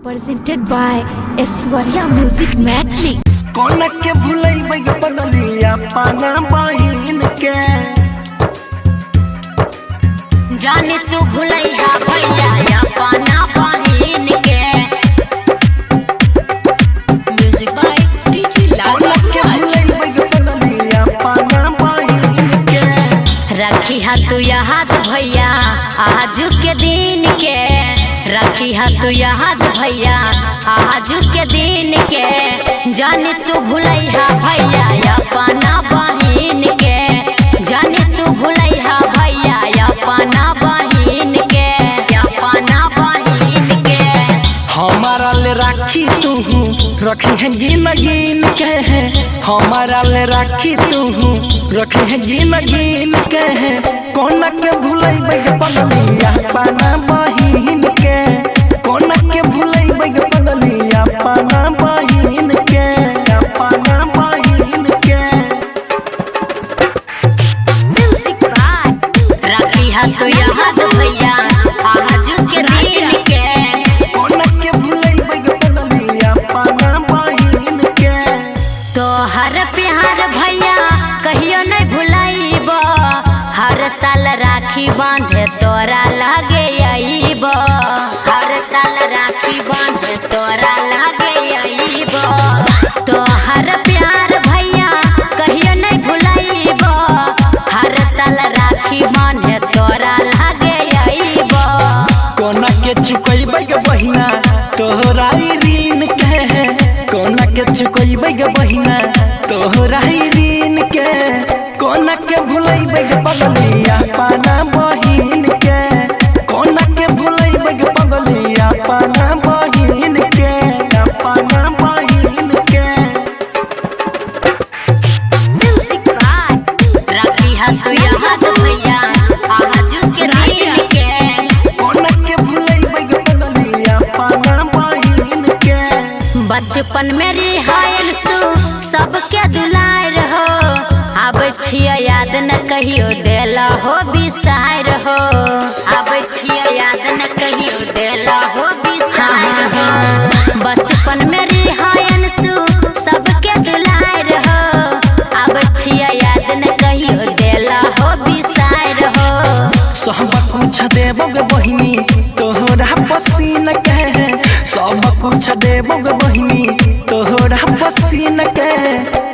Presented by Aishwarya Music Mathli। कौन के भुलैबै बदलिया पाना बहिन के जाने तू भुलैया भैया पाना बहिन के। म्यूजिक बाय डीजे लाल। कौन के भुलैबै बदलिया पाना बहिन के रखी हा तू याद भैया आजू के दिन के। रखी हा तू याद भैया आजू के दिन के। जाने तू भुलैया भैया पाना बहिन के। जाने तू भुलैया भैया पाना बहिन के। पाना बहिन के हमारा ले राखी तू रखी है गिन गिन के। हमारा ले राखी तू रखी है गिन गिन के। कौन के भुलैबै बदलिया पाना बहिन के। कौन के भुलैबै बदलिया पाना बहिन के। पाना बहिन के रखी हा तू याद भैया आजू के दिन के। कौन के भुलैबै बदलिया पाना बहिन के। तोहर प्यार भैया कहियो नहीं भुलाइब। हर साल राखी बांधे तोरा लगे आइब। हर साल राखी बांधे तोरा लगे आइब। तोहर प्यार भैया कहियो नहीं भुलाइब। हर साल राखी बांधे तोरा लगे आइब। कोना के चुकैबै बहिना तोहरा ऋण के। कोना के चुकैबै बहिना तोहरा ऋण के। कोना के भुलैबै बदलिया पाना बहिन के। कोना के भुलैबै बदलिया पाना बहिन के। पाना बहिन के रखी हा तू याद भैया आजू के दिन के। कोना के भुलैबै बदलिया पाना बहिन के। बचपन में रिहायल सु सबके दुलार हो। अब छिया याद न कहियो देला हो बिसार हो। अब छिया याद न कहियो देला हो बिसार हो। बचपन में रिहायल सु सबके दुलार हो। अब छिया याद न कहियो देला हो बिसार हो। सब कुछ देबो बहिनी तोहरा पसीन के। सब कुछ देबो बहिनी तोहरा पसीन के।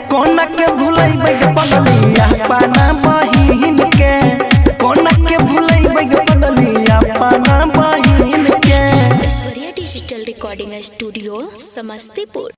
कौन के भुलैबै बदलिया पाना बहिन के। कौन के भुलैबै बदलिया पाना बहिन के। Aishwarya digital recording studio Samastipur.